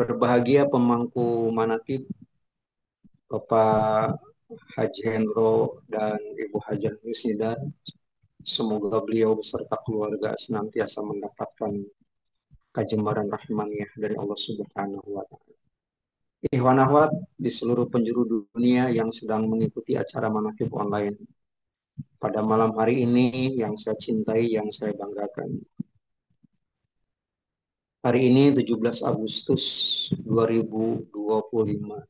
Berbahagia pemangku manakib Bapak Haji Hendro dan Ibu Hajah Yusnida. Semoga beliau beserta keluarga senantiasa mendapatkan kajembaran rahmaniyah dari Allah Subhanahu wa Ta'ala. Ikhwan akhwat di seluruh penjuru dunia yang sedang mengikuti acara manakib online pada malam hari ini, yang saya cintai, yang saya banggakan. Hari ini 17 Agustus 2025,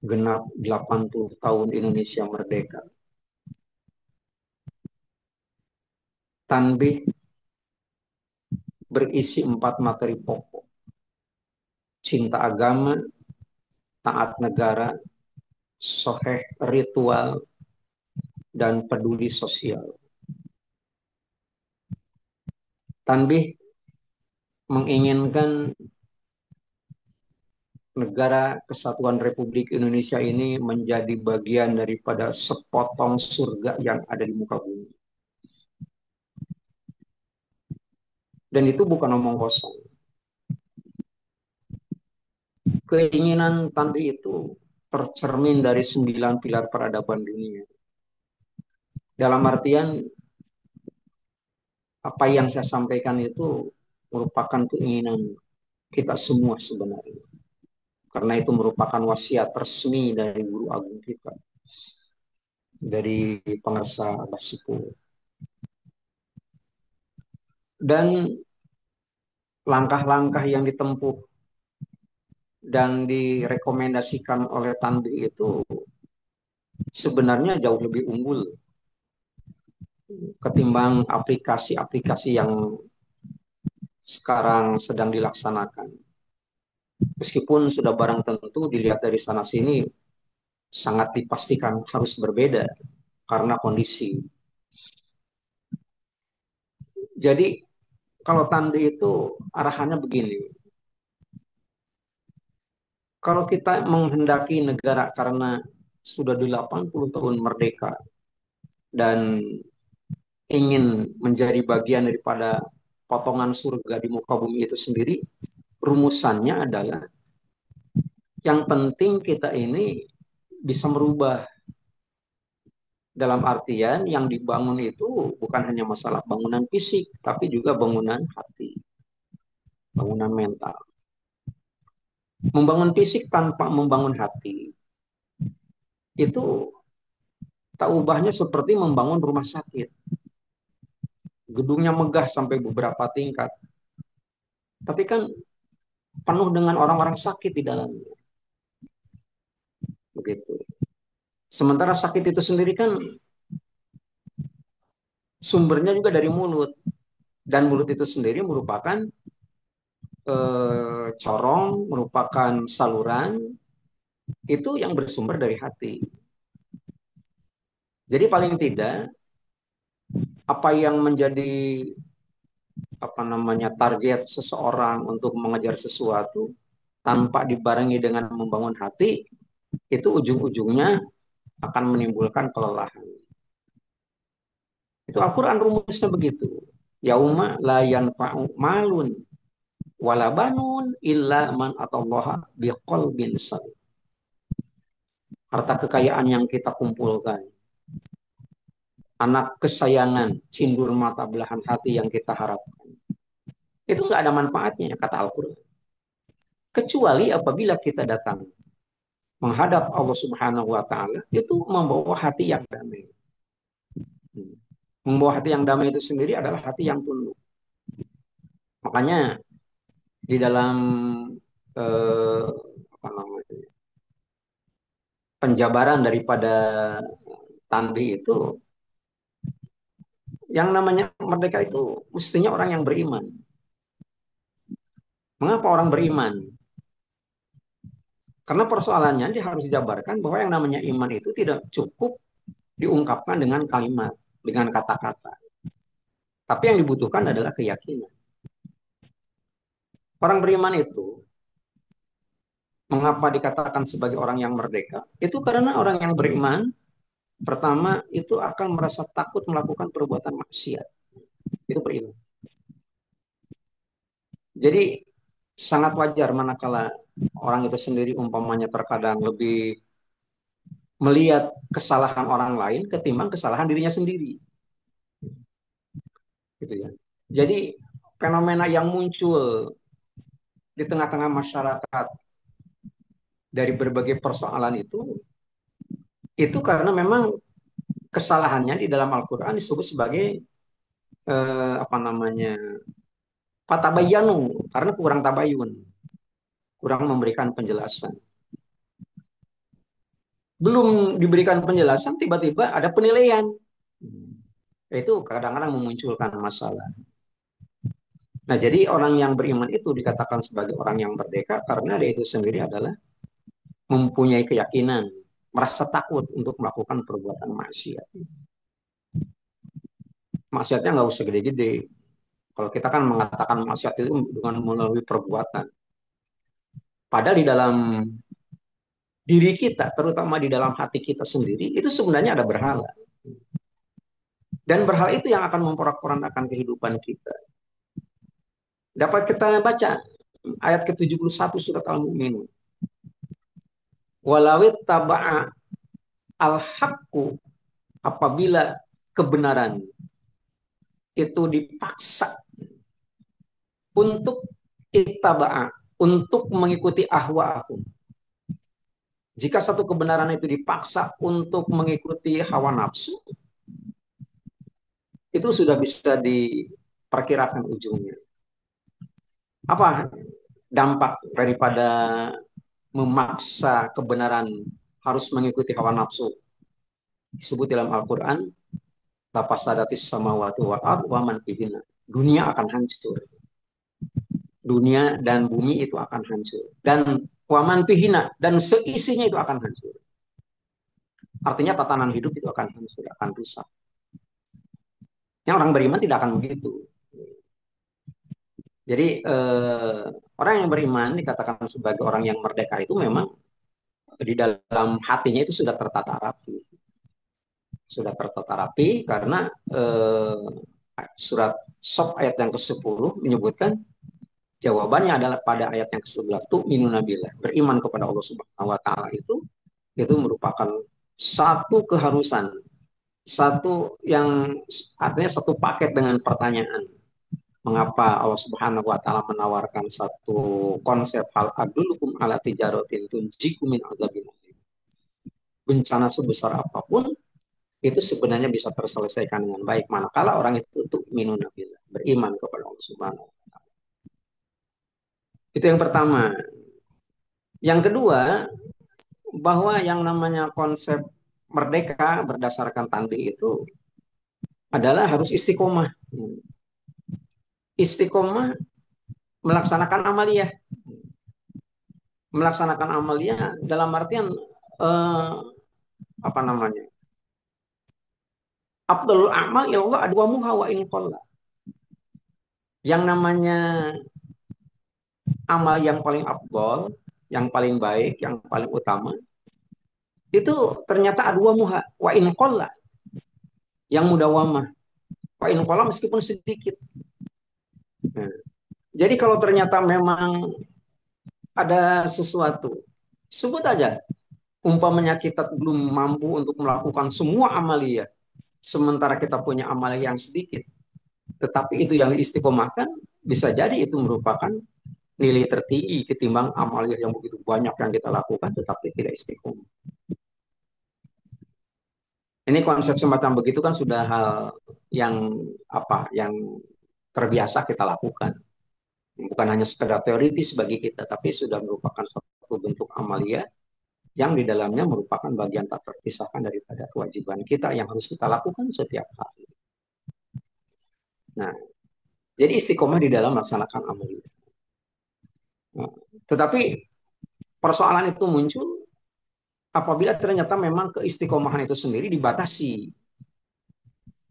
genap 80 tahun Indonesia merdeka. Tanbih berisi 4 materi pokok: cinta agama, taat negara, soheh ritual, dan peduli sosial. Tanbih menginginkan negara Kesatuan Republik Indonesia ini menjadi bagian daripada sepotong surga yang ada di muka bumi. Dan itu bukan omong kosong. Keinginan Tanbih itu tercermin dari 9 pilar peradaban dunia. Dalam artian, apa yang saya sampaikan itu merupakan keinginan kita semua sebenarnya. Karena itu merupakan wasiat resmi dari guru agung kita, dari pengarsa Abah Sepuh. Dan langkah-langkah yang ditempuh dan direkomendasikan oleh Tanbih itu sebenarnya jauh lebih unggul ketimbang aplikasi-aplikasi yang sekarang sedang dilaksanakan. Meskipun sudah barang tentu dilihat dari sana sini sangat dipastikan harus berbeda karena kondisi. Jadi kalau Tanbih itu arahannya begini. Kalau kita menghendaki negara karena sudah 80 tahun merdeka dan ingin menjadi bagian daripada potongan surga di muka bumi itu sendiri, rumusannya adalah yang penting kita ini bisa merubah, dalam artian yang dibangun itu bukan hanya masalah bangunan fisik, tapi juga bangunan hati, bangunan mental. Membangun fisik tanpa membangun hati, itu tak ubahnya seperti membangun rumah sakit. Gedungnya megah sampai beberapa tingkat, tapi kan penuh dengan orang-orang sakit di dalamnya. Begitu. Sementara sakit itu sendiri kan sumbernya juga dari mulut. Dan mulut itu sendiri merupakan corong, merupakan saluran, itu yang bersumber dari hati. Jadi paling tidak, apa yang menjadi target seseorang untuk mengejar sesuatu tanpa dibarengi dengan membangun hati, itu ujung-ujungnya akan menimbulkan kelelahan. Itu Al-Quran rumusnya begitu. Yauma la yanfa'u malun wala banun illa man atallaha biqalbin salim. Harta kekayaan yang kita kumpulkan, anak kesayangan, cindur mata belahan hati yang kita harapkan, itu nggak ada manfaatnya, kata Al-Quran. Kecuali apabila kita datang menghadap Allah Subhanahu wa Ta'ala, itu membawa hati yang damai. Membawa hati yang damai itu sendiri adalah hati yang tunduk. Makanya di dalam eh, apa namanya, penjabaran daripada Tanbih itu, yang namanya merdeka itu mestinya orang yang beriman. Mengapa orang beriman? Karena persoalannya dia harus dijabarkan bahwa yang namanya iman itu tidak cukup diungkapkan dengan kalimat, dengan kata-kata. Tapi yang dibutuhkan adalah keyakinan. Orang beriman itu, mengapa dikatakan sebagai orang yang merdeka? Itu karena orang yang beriman, pertama itu akan merasa takut melakukan perbuatan maksiat. Itu beriman. Jadi sangat wajar manakala orang itu sendiri umpamanya terkadang lebih melihat kesalahan orang lain ketimbang kesalahan dirinya sendiri, gitu ya. Jadi fenomena yang muncul di tengah-tengah masyarakat dari berbagai persoalan itu karena memang kesalahannya di dalam Al-Quran disebut sebagai apa namanya fatabayyanu, karena kurang tabayun, kurang memberikan penjelasan. Belum diberikan penjelasan, tiba-tiba ada penilaian. Itu kadang-kadang memunculkan masalah. Nah, jadi orang yang beriman itu dikatakan sebagai orang yang merdeka karena dia itu sendiri adalah mempunyai keyakinan, merasa takut untuk melakukan perbuatan maksiat. Maksiatnya nggak usah gede-gede. Kalau kita kan mengatakan maksiat itu dengan melalui perbuatan. Padahal di dalam diri kita, terutama di dalam hati kita sendiri, itu sebenarnya ada berhala. Dan berhala itu yang akan memporak-porandakan kehidupan kita. Dapat kita baca ayat ke-71 surat Al-Mu'minun. Walawit taba'a al-haqqu, apabila kebenaran itu dipaksa untuk ittaba'a, untuk mengikuti ahwa'ahum. Jika satu kebenaran itu dipaksa untuk mengikuti hawa nafsu, itu sudah bisa diperkirakan ujungnya. Apa dampak daripada memaksa kebenaran harus mengikuti hawa nafsu? Disebut dalam Al-Quran, lapasadatis samawati wal ard wa man fihinna. Dunia akan hancur. Dunia dan bumi itu akan hancur. Dan waman pihina, dan seisinya itu akan hancur. Artinya tatanan hidup itu akan hancur, akan rusak. Yang orang beriman tidak akan begitu. Jadi orang yang beriman dikatakan sebagai orang yang merdeka itu memang di dalam hatinya itu sudah tertata rapi. Sudah tertata rapi karena surat Sof ayat yang ke-10 menyebutkan jawabannya adalah pada ayat yang ke-11 tuh minunabillah, beriman kepada Allah Subhanahu wa taala itu merupakan satu keharusan, satu yang artinya satu paket dengan pertanyaan. Mengapa Allah Subhanahu wa taala menawarkan satu konsep hal adulukum ala tijaratin tunjikum min azabin alim. Bencana sebesar apapun itu sebenarnya bisa terselesaikan dengan baik manakala orang itu tuh minunabillah, beriman kepada Allah Subhanahu wa taala. Itu yang pertama. Yang kedua, bahwa yang namanya konsep merdeka berdasarkan tanbih itu adalah harus istiqomah. Istiqomah melaksanakan amaliyah. Melaksanakan amaliyah dalam artian eh, apa namanya? Abdul amal ya Allah adwa muha wa in qalla. Yang namanya amal yang paling abdul, yang paling baik, yang paling utama itu ternyata adwa muha wa in qalla, yang mudawamah. Wa in qalla meskipun sedikit. Nah, jadi kalau ternyata memang ada sesuatu, sebut aja. Umpamanya kita belum mampu untuk melakukan semua amalia, sementara kita punya amalia yang sedikit, tetapi itu yang diistiqomahkan, bisa jadi itu merupakan nilai tertinggi ketimbang amalia yang begitu banyak yang kita lakukan, tetapi tidak istiqomah. Ini konsep semacam begitu kan sudah hal yang yang terbiasa kita lakukan. Bukan hanya sekedar teoritis bagi kita, tapi sudah merupakan satu bentuk amalia yang di dalamnya merupakan bagian tak terpisahkan daripada kewajiban kita yang harus kita lakukan setiap hari. Nah, jadi istiqomah di dalam melaksanakan amal itu. Nah, tetapi persoalan itu muncul apabila ternyata memang keistiqomahan itu sendiri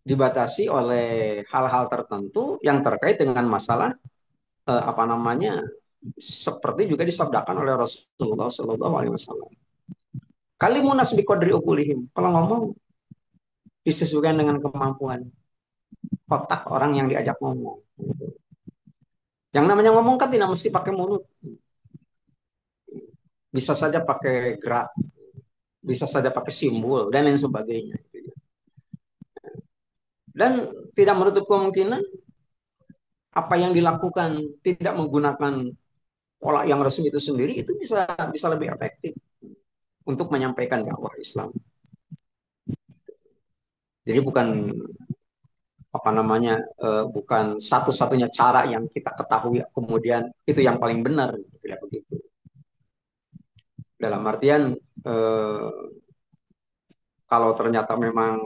dibatasi oleh hal-hal tertentu yang terkait dengan masalah apa namanya seperti juga disabdakan oleh Rasulullah Shallallahu Alaihi Wasallam. Kalimunas biqadri uqulihim. Kalau ngomong disesuaikan dengan kemampuan otak orang yang diajak ngomong. Gitu. Yang namanya ngomong kan tidak mesti pakai mulut, bisa saja pakai gerak, bisa saja pakai simbol dan lain sebagainya. Dan tidak menutup kemungkinan apa yang dilakukan tidak menggunakan pola yang resmi itu sendiri itu bisa bisa lebih efektif untuk menyampaikan dakwah Islam. Jadi bukan apa namanya bukan satu-satunya cara yang kita ketahui kemudian itu yang paling benar, tidak begitu. Dalam artian eh, kalau ternyata memang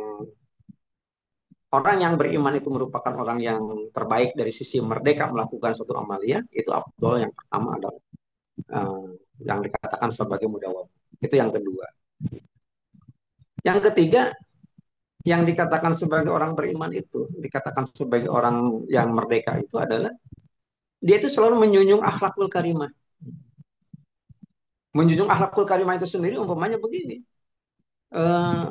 orang yang beriman itu merupakan orang yang terbaik dari sisi merdeka melakukan suatu amalia, itu afdol yang pertama adalah eh, yang dikatakan sebagai mudawam. Itu yang kedua. Yang ketiga, yang dikatakan sebagai orang beriman itu, dikatakan sebagai orang yang merdeka itu adalah dia itu selalu menjunjung akhlakul karimah. Menjunjung akhlakul karimah itu sendiri umpamanya begini. Eh,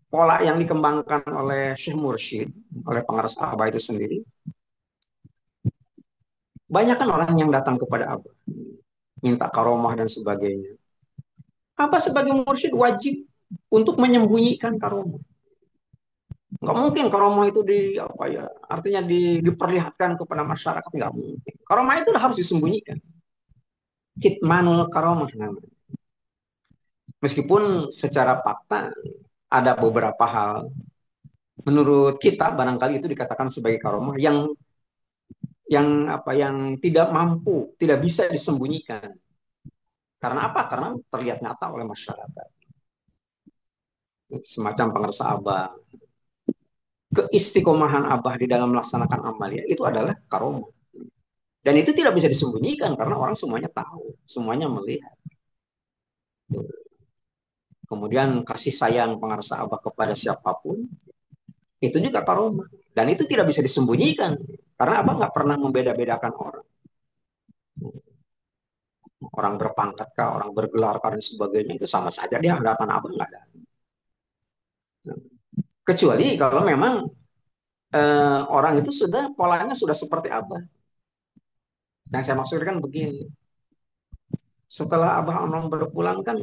Pola yang dikembangkan oleh Syekh Mursyid, oleh pengaras Abah itu sendiri, banyak kan orang yang datang kepada Abah, minta karomah dan sebagainya. Abah sebagai mursyid wajib untuk menyembunyikan karomah. Nggak mungkin karomah itu di apa ya, artinya diperlihatkan kepada masyarakat, nggak mungkin. Karomah itu harus disembunyikan. Kitmanul karomah namanya. Meskipun secara fakta ada beberapa hal menurut kita barangkali itu dikatakan sebagai karomah yang tidak mampu, tidak bisa disembunyikan. Karena apa? Karena terlihat nyata oleh masyarakat. Semacam pengersa abah, keistiqomahan abah di dalam melaksanakan amalia itu adalah karomah. Dan itu tidak bisa disembunyikan karena orang semuanya tahu, semuanya melihat. Kemudian kasih sayang pengarsa abah kepada siapapun itu juga karomah. Dan itu tidak bisa disembunyikan karena abah nggak pernah membeda-bedakan orang. Orang berpangkat kah, orang bergelar kah dan sebagainya itu sama saja di hadapan abah nggak ada. Kecuali kalau memang orang itu sudah polanya sudah seperti abah. Yang saya maksudkan begini, setelah abah Anom berpulang kan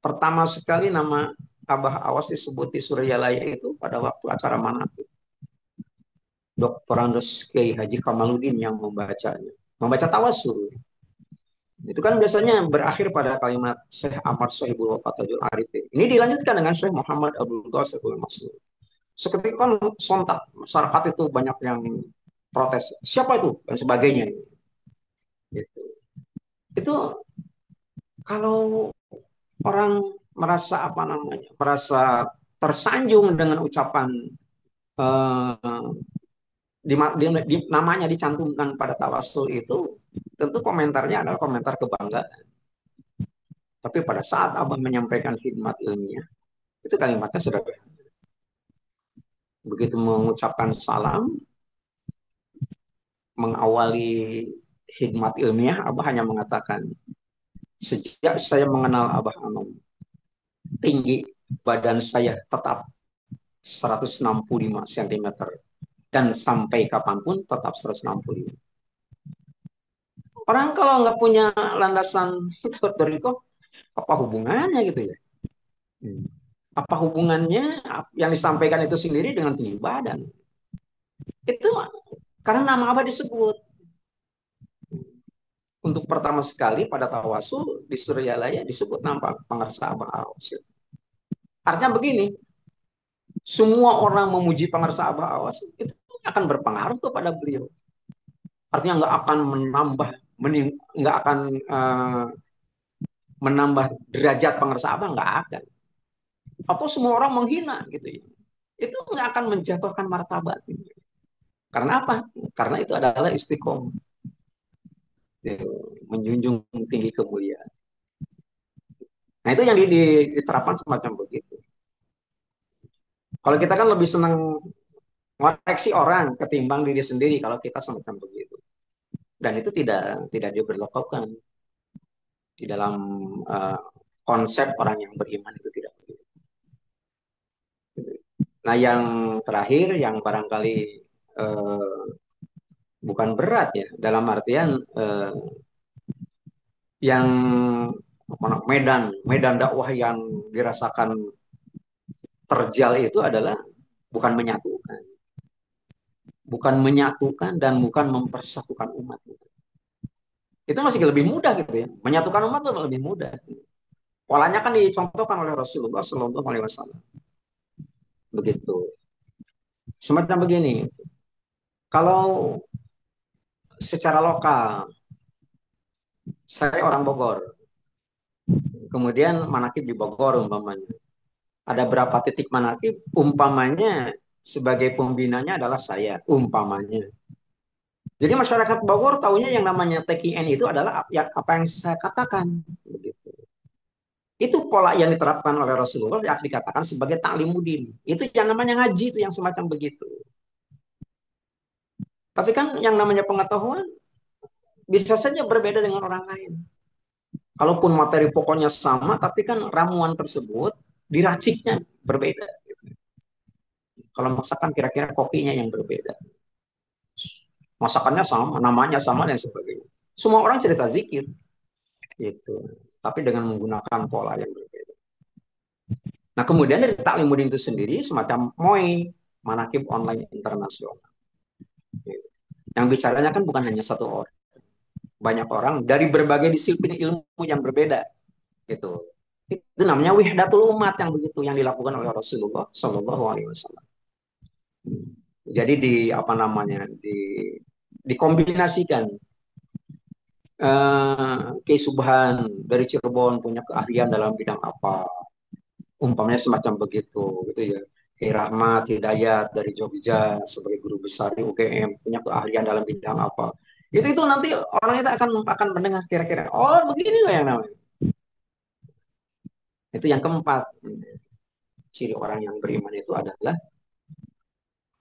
pertama sekali nama Abah Awas disebut di Suryalaya itu pada waktu acara Manaqib. Dr. Andes Kiai Haji Kamaludin yang membacanya. Membaca tawasul. Itu kan biasanya berakhir pada kalimat Syekh Ahmad Sohibul Wafatajul Arifin. Ini dilanjutkan dengan Syekh Muhammad Abdul Ghasirul Masud. Seketika kan sontak masyarakat itu banyak yang protes. Siapa itu? Dan sebagainya. Gitu. Itu kalau orang merasa apa namanya, merasa tersanjung dengan ucapan eh, namanya dicantumkan pada tawasul itu, tentu komentarnya adalah komentar kebanggaan. Tapi pada saat Abah menyampaikan khidmat ilmiah, itu kalimatnya sederhana. Begitu mengucapkan salam, mengawali khidmat ilmiah, Abah hanya mengatakan, sejak saya mengenal Abah Anom, tinggi badan saya tetap 165 cm dan sampai kapanpun tetap 165. Orang kalau nggak punya landasan teoriko, apa hubungannya gitu ya? Hmm. Apa hubungannya yang disampaikan itu sendiri dengan tinggi badan? Itu karena nama Abah disebut. Untuk pertama sekali pada tawasul di Suryalaya disebut nama pengarsa Abah Awas. Artinya begini, semua orang memuji pengarsa Abah Awas itu akan berpengaruh kepada beliau. Artinya nggak akan nggak akan menambah derajat pengarsa Abah, nggak akan. Atau semua orang menghina gitu ya. Itu nggak akan menjatuhkan martabat. Karena apa? Karena itu adalah istiqomah. Menjunjung tinggi kemuliaan. Nah itu yang diterapkan semacam begitu. Kalau kita kan lebih senang ngoreksi orang ketimbang diri sendiri kalau kita semacam begitu. Dan itu tidak diberlakukan di dalam uh, konsep orang yang beriman itu tidak begitu. Nah yang terakhir yang barangkali uh, bukan berat ya, dalam artian yang medan medan dakwah yang dirasakan terjal itu adalah bukan menyatukan, bukan menyatukan dan bukan mempersatukan umat. Itu masih lebih mudah gitu ya. Menyatukan umat itu lebih mudah. Polanya kan dicontohkan oleh Rasulullah Shallallahu Alaihi Wasallam. Begitu. Semacam begini. Kalau secara lokal, saya orang Bogor, kemudian manakib di Bogor umpamanya. Ada berapa titik manakib? Umpamanya sebagai pembinanya adalah saya, umpamanya. Jadi masyarakat Bogor tahunya yang namanya TKN itu adalah apa yang saya katakan. Begitu. Itu pola yang diterapkan oleh Rasulullah yang dikatakan sebagai ta'limudin. Itu yang namanya ngaji itu yang semacam begitu. Tapi kan yang namanya pengetahuan bisa saja berbeda dengan orang lain. Kalaupun materi pokoknya sama, tapi kan ramuan tersebut diraciknya berbeda. Kalau masakan kira-kira kopinya yang berbeda. Masakannya sama, namanya sama dan sebagainya. Semua orang cerita zikir gitu. Tapi dengan menggunakan pola yang berbeda. Nah, kemudian dari Taklimuddin itu sendiri semacam MOI, Manakib Online Internasional. Yang bicaranya kan bukan hanya satu orang, banyak orang dari berbagai disiplin ilmu yang berbeda gitu. Itu namanya wihdatul umat yang begitu yang dilakukan oleh Rasulullah Shallallahu Alaihi Wasallam. Jadi di apa namanya dikombinasikan Ki Subhan dari Cirebon punya keahlian dalam bidang apa, umpamanya semacam begitu gitu ya. Ki Rahmat Hidayat dari Jogja sebagai guru besar di UGM punya keahlian dalam bidang apa. Itu nanti orang itu akan mendengar kira-kira oh begini loh yang namanya. Itu yang keempat. Ciri orang yang beriman itu adalah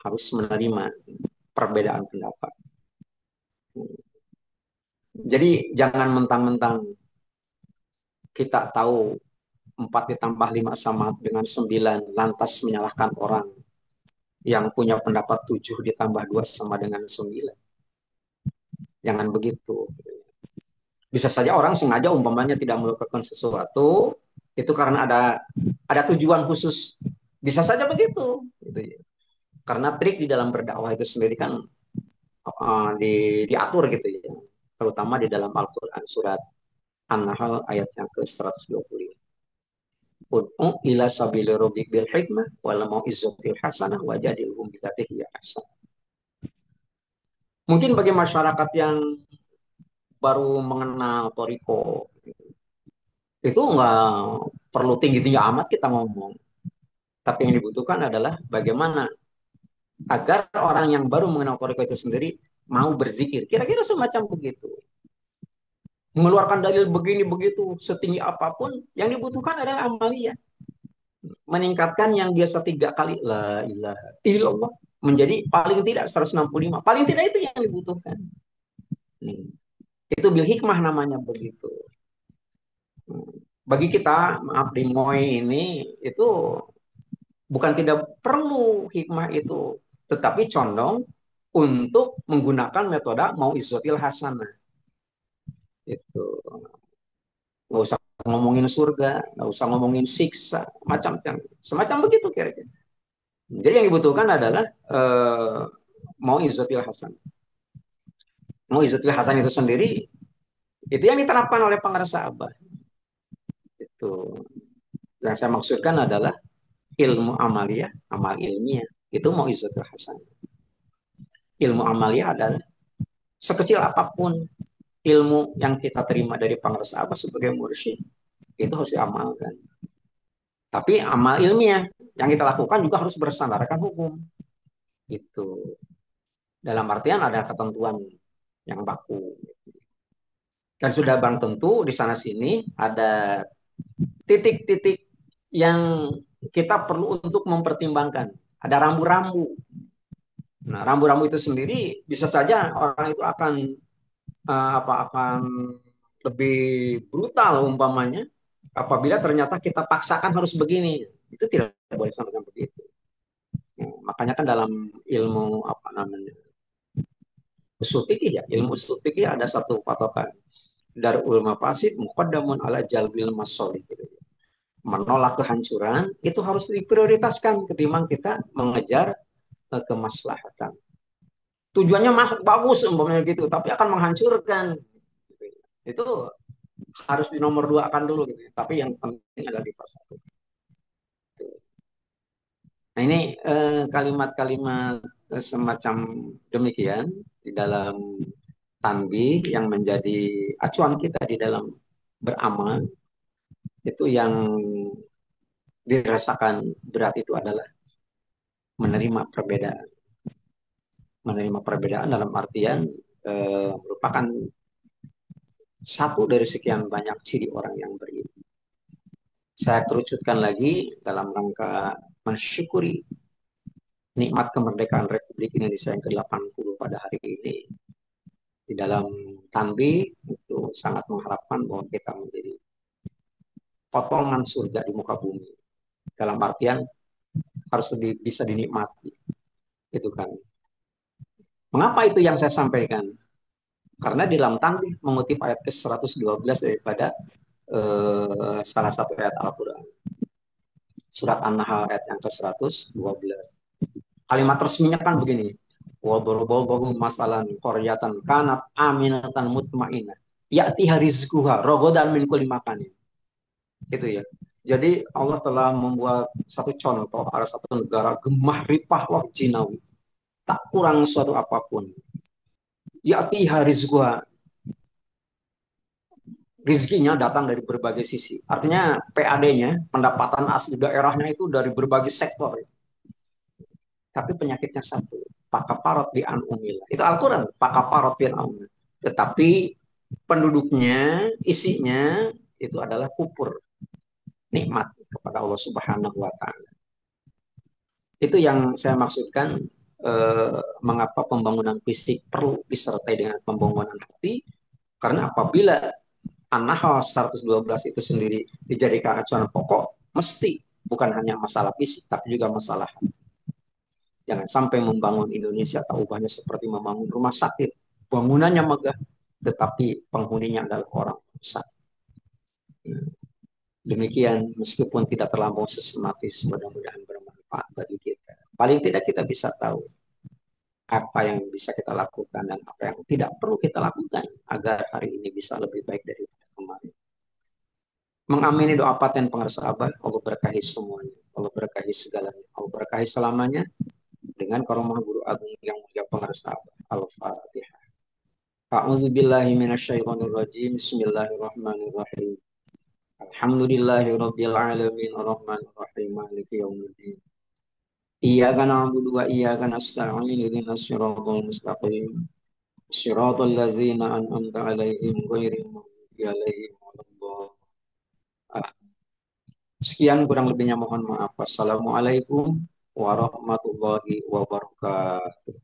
harus menerima perbedaan pendapat. Jadi jangan mentang-mentang kita tahu 4 ditambah 5 sama dengan 9 lantas menyalahkan orang yang punya pendapat 7 ditambah 2 sama dengan 9. Jangan begitu. Bisa saja orang sengaja umpamanya tidak melakukan sesuatu itu karena ada tujuan khusus. Bisa saja begitu. Gitu ya. Karena trik di dalam berdakwah itu sendiri kan diatur gitu ya. Terutama di dalam Al-Quran surat An-Nahl ayat yang ke-125. Ud'u ila sabili rabbik bil hikmah wal mau'izatil hasanah wajadilhum billati hiya ahsan. Mungkin bagi masyarakat yang baru mengenal Toriko itu nggak perlu tinggi-tinggi amat kita ngomong. Tapi yang dibutuhkan adalah bagaimana agar orang yang baru mengenal Toriko itu sendiri mau berzikir. Kira-kira semacam begitu. Mengeluarkan dalil begini begitu setinggi apapun, yang dibutuhkan adalah amalia. Meningkatkan yang biasa 3 kali la ilaha illallah menjadi paling tidak 165. Paling tidak itu yang dibutuhkan. Itu bil hikmah namanya begitu. Bagi kita, maaf di MOI ini, itu bukan tidak perlu hikmah itu, tetapi condong untuk menggunakan metode mau izotil hasanah. Itu nggak usah ngomongin surga, nggak usah ngomongin siksa, macam-macam, semacam begitu kira-kira. Jadi yang dibutuhkan adalah mau izotil hasan. Mau izotil hasan itu sendiri, itu yang diterapkan oleh para sahabat. Itu yang saya maksudkan adalah ilmu amaliyah, amal ilmiah. Itu mau izotil hasan. Ilmu amaliyah adalah sekecil apapun ilmu yang kita terima dari para sahabat sebagai mursyid, itu harus diamalkan. Tapi amal ilmiah yang kita lakukan juga harus bersandarkan hukum. Itu dalam artian ada ketentuan yang baku. Dan sudah bang tentu di sana sini ada titik-titik yang kita perlu untuk mempertimbangkan. Ada rambu-rambu. Nah, rambu-rambu itu sendiri bisa saja orang itu akan lebih brutal umpamanya apabila ternyata kita paksakan harus begini. Itu tidak boleh sampai begitu. Makanya kan dalam ilmu apa namanya usul fikih ya, ilmu usul fikih ada satu patokan. Darul mafasid muqaddamun ala jalbil masolih gitu. Menolak kehancuran itu harus diprioritaskan ketimbang kita mengejar kemaslahatan. Tujuannya bagus umpamanya gitu, tapi akan menghancurkan. Itu harus di nomor dua akan dulu gitu. Tapi yang penting adalah di persatu. Nah ini kalimat-kalimat semacam demikian di dalam tanbih yang menjadi acuan kita di dalam beramal itu yang dirasakan berat itu adalah menerima perbedaan. Menerima perbedaan dalam artian merupakan satu dari sekian banyak ciri orang yang beriman. Saya kerucutkan lagi dalam rangka mensyukuri nikmat kemerdekaan Republik Indonesia yang ke-80 pada hari ini. Di dalam tanbih itu sangat mengharapkan bahwa kita menjadi potongan surga di muka bumi. Dalam artian harus lebih bisa dinikmati. Itu kan. Mengapa itu yang saya sampaikan? Karena di dalam tanbih mengutip ayat ke-112 daripada salah satu ayat Al-Quran. Surat An-Nahl ayat yang ke-112. Kalimat resminya kan begini. Wadorobobohu masalan koryatan kanat aminatan mutmainah. Ya'tiha rizkuha rogodan min kulli makanin. Itu ya. Jadi Allah telah membuat satu contoh, ada satu negara gemah ripah wah jinawi. Tak kurang suatu apapun. Ya'tiha rizkuha. Rizkinya datang dari berbagai sisi. Artinya PAD-nya, pendapatan asli daerahnya itu dari berbagai sektor. Tapi penyakitnya satu. Pakaparot di anumila. Itu Al-Quran. Pakaparot di anumila. Tetapi penduduknya, isinya, itu adalah kufur. Nikmat kepada Allah Subhanahu wa Ta'ala. Itu yang saya maksudkan mengapa pembangunan fisik perlu disertai dengan pembangunan hati. Karena apabila An-Nahl 112 itu sendiri dijadikan acuan pokok, mesti bukan hanya masalah fisik, tapi juga masalah hati. Jangan sampai membangun Indonesia tak ubahnya seperti membangun rumah sakit. Bangunannya megah, tetapi penghuninya adalah orang sakit. Demikian, meskipun tidak terlampau sistematis, mudah-mudahan bermanfaat bagi kita. Paling tidak kita bisa tahu apa yang bisa kita lakukan dan apa yang tidak perlu kita lakukan agar hari ini bisa lebih baik dari kemarin. Mengamini doa paten pengersahabat, Allah berkahi semuanya. Allah berkahi segalanya. Allah berkahi selamanya dengan karomah guru agung yang mulia pengersahabat. Al-Fatihah. A'udzu billahi minasyaitonir rajim. Bismillahirrahmanirrahim. Alhamdulillahi rabbil alamin arrahmanir rahim maliki yaumiddin. Iyyaka na'budu wa iyyaka nasta'in ihdinas siratal mustaqim. Siratal ladzina an'amta 'alaihim ghairil maghdubi 'alaihim waladdallin. Sekian kurang lebihnya mohon maaf. Wassalamualaikum warahmatullahi wabarakatuh.